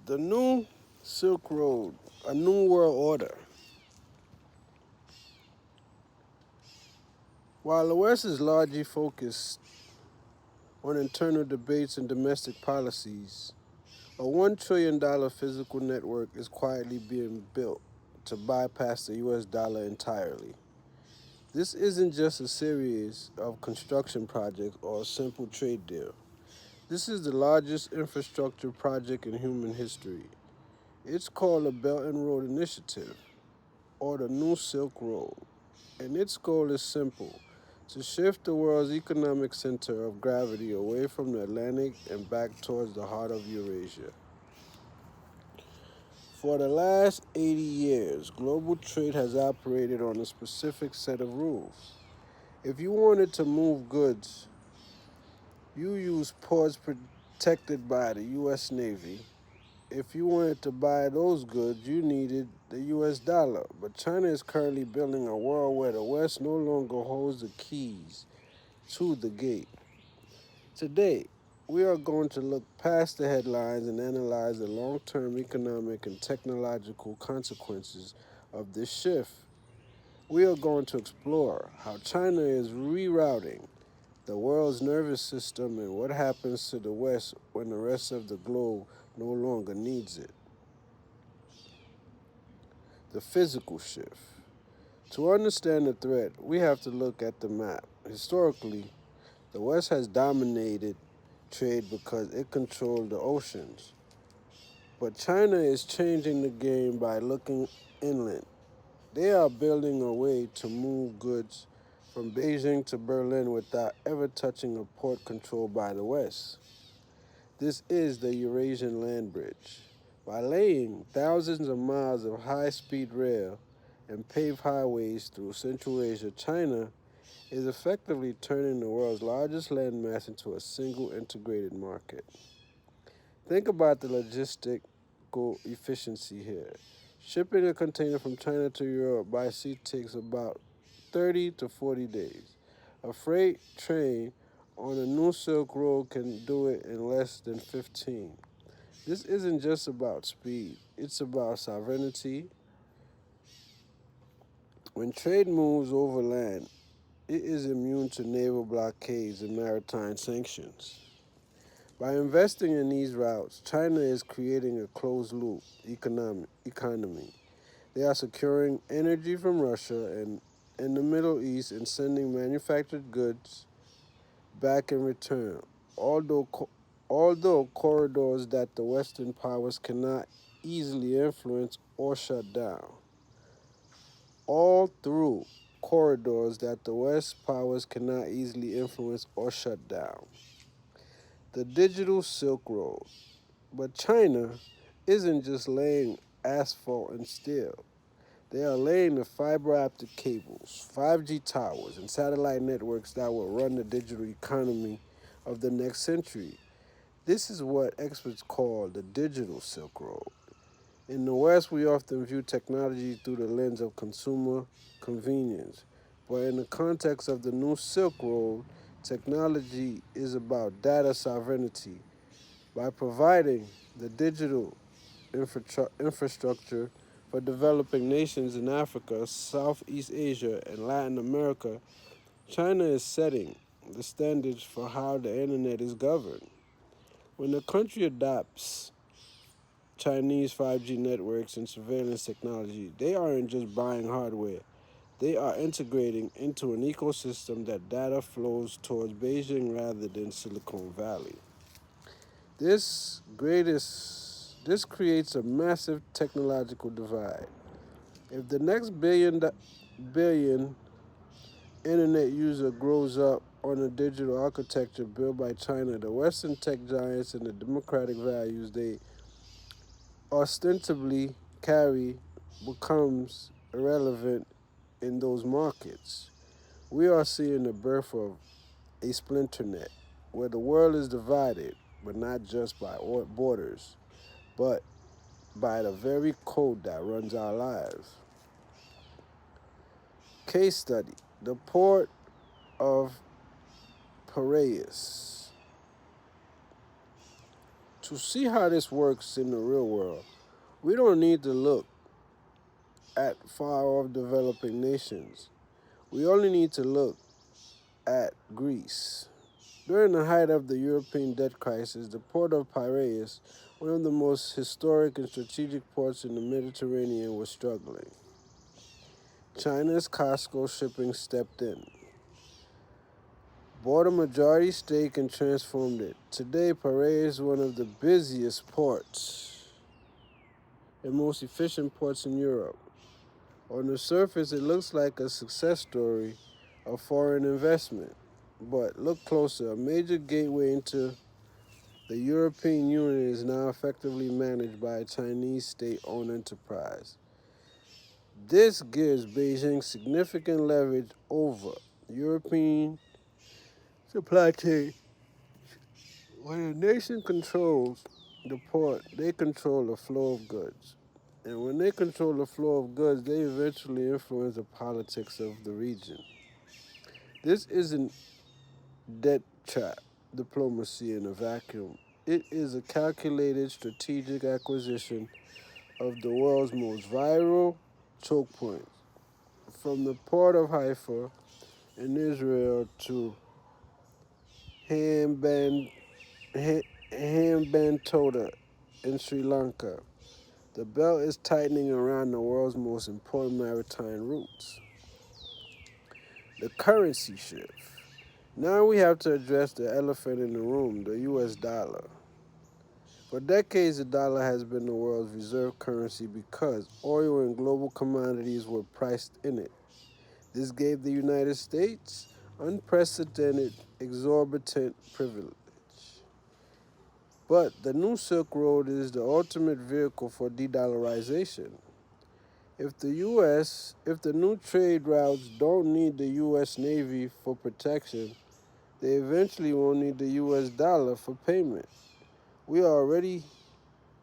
The new Silk Road, a new world order. While the West is largely focused on internal debates and domestic policies, a $1 trillion physical network is quietly being built to bypass the US dollar entirely. This isn't just a series of construction projects or a simple trade deal. This is the largest infrastructure project in human history. It's called the Belt and Road Initiative, or the New Silk Road, and its goal is simple: to shift the world's economic center of gravity away from the Atlantic and back towards the heart of Eurasia. For the last 80 years, global trade has operated on a specific set of rules. If you wanted to move goods, you used ports protected by the US Navy. If you wanted to buy those goods, you needed the US dollar. But China is currently building a world where the West no longer holds the keys to the gate. Today, we are going to look past the headlines and analyze the long term economic and technological consequences of this shift. We are going to explore how China is rerouting the world's nervous system and what happens to the West when the rest of the globe no longer needs it. The physical shift. To understand the threat, we have to look at the map. Historically, the West has dominated trade because it controlled the oceans. But China is changing the game by looking inland. They are building a way to move goods from Beijing to Berlin without ever touching a port controlled by the West. This is the Eurasian Land Bridge. By laying thousands of miles of high speed rail and paved highways through Central Asia, China is effectively turning the world's largest landmass into a single integrated market. Think about the logistical efficiency here. Shipping a container from China to Europe by sea takes about 30 to 40 days. A freight train on a new Silk Road can do it in less than 15. This isn't just about speed, it's about sovereignty. When trade moves overland, it is immune to naval blockades and maritime sanctions. By investing in these routes, China is creating a closed loop economy. They are securing energy from Russia and in the Middle East and sending manufactured goods back in return. Although, although corridors that the Western powers cannot easily influence or shut down. All through corridors that the West powers cannot easily influence or shut down. The digital Silk Road. But China isn't just laying asphalt and steel. They are laying the fiber optic cables, 5G towers, and satellite networks that will run the digital economy of the next century. This is what experts call the digital Silk Road. In the West, we often view technology through the lens of consumer convenience. But in the context of the new Silk Road, technology is about data sovereignty. By providing the digital infrastructure for developing nations in Africa, Southeast Asia, and Latin America, China is setting the standards for how the internet is governed. When a country adopts Chinese 5G networks and surveillance technology, they aren't just buying hardware. They are integrating into an ecosystem that data flows towards Beijing rather than Silicon Valley. This creates a massive technological divide. If the next billion internet user grows up on a digital architecture built by China, the Western tech giants and the democratic values they ostensibly carry becomes irrelevant in those markets. We are seeing the birth of a splinternet where the world is divided, but not just by borders, but by the very code that runs our lives. Case study: the port of Piraeus. To see how this works in the real world, we don't need to look at far off developing nations. We only need to look at Greece. During the height of the European debt crisis, the port of Piraeus, one of the most historic and strategic ports in the Mediterranean, was struggling. China's Costco Shipping stepped in, bought a majority stake, and transformed it. Today, Piraeus is one of the busiest ports and most efficient ports in Europe. On the surface, it looks like a success story of foreign investment. But look closer, a major gateway into the European Union is now effectively managed by a Chinese state-owned enterprise. This gives Beijing significant leverage over European supply chain. When a nation controls the port, they control the flow of goods. And when they control the flow of goods, they eventually influence the politics of the region. This isn't debt trap diplomacy in a vacuum. It is a calculated strategic acquisition of the world's most viral choke points, from the port of Haifa in Israel to Hambantota in Sri Lanka. The belt is tightening around the world's most important maritime routes. The currency shift. Now we have to address the elephant in the room, the US dollar. For decades, the dollar has been the world's reserve currency because oil and global commodities were priced in it. This gave the United States unprecedented, exorbitant privilege. But the new Silk Road is the ultimate vehicle for de-dollarization. If the new trade routes don't need the U.S. Navy for protection, they eventually won't need the U.S. dollar for payment. We are already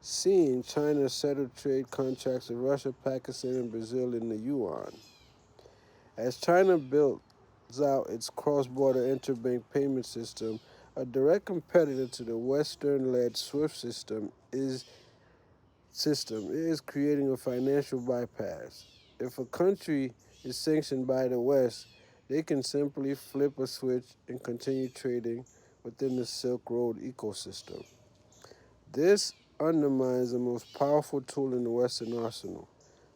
seeing China settle trade contracts with Russia, Pakistan, and Brazil in the yuan. As China builds out its cross-border interbank payment system, a direct competitor to the Western-led SWIFT system is creating a financial bypass. If a country is sanctioned by the West, they can simply flip a switch and continue trading within the Silk Road ecosystem. This undermines the most powerful tool in the Western arsenal,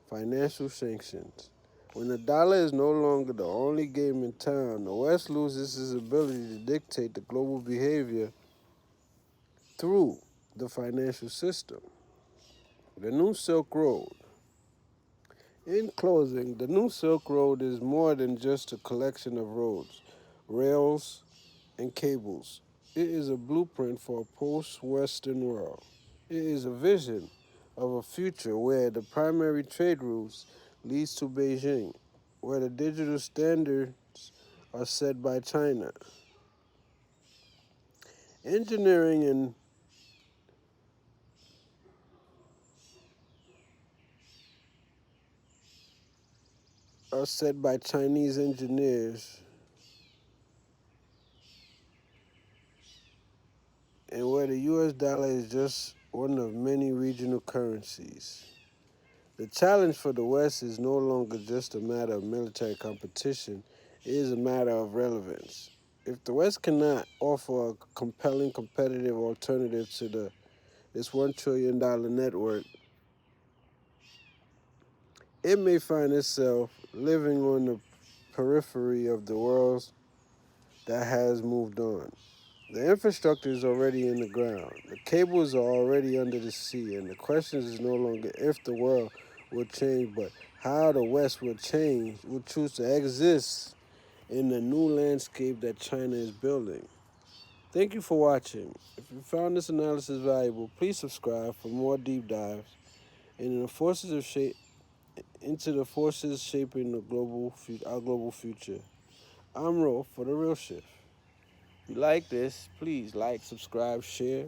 financial sanctions. When the dollar is no longer the only game in town, the West loses its ability to dictate the global behavior through the financial system. The New Silk Road. In closing, the New Silk Road is more than just a collection of roads, rails, and cables. It is a blueprint for a post-Western world. It is a vision of a future where the primary trade routes leads to Beijing, where the digital standards are set by China. Engineering and are set by Chinese engineers, and where the US dollar is just one of many regional currencies. The challenge for the West is no longer just a matter of military competition, it is a matter of relevance. If the West cannot offer a compelling competitive alternative to this $1 trillion network, it may find itself living on the periphery of the world that has moved on. The infrastructure is already in the ground. The cables are already under the sea, and the question is no longer if the world will change, but how the West will choose to exist in the new landscape that China is building. Thank you for watching. If you found this analysis valuable, please subscribe for more deep dives into the forces shaping our global future. I'm Ro for the Real Shift. If you like this, please like, subscribe, share,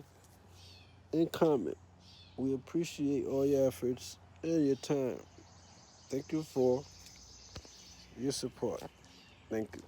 and comment. We appreciate all your efforts and your time. Thank you for your support. Thank you.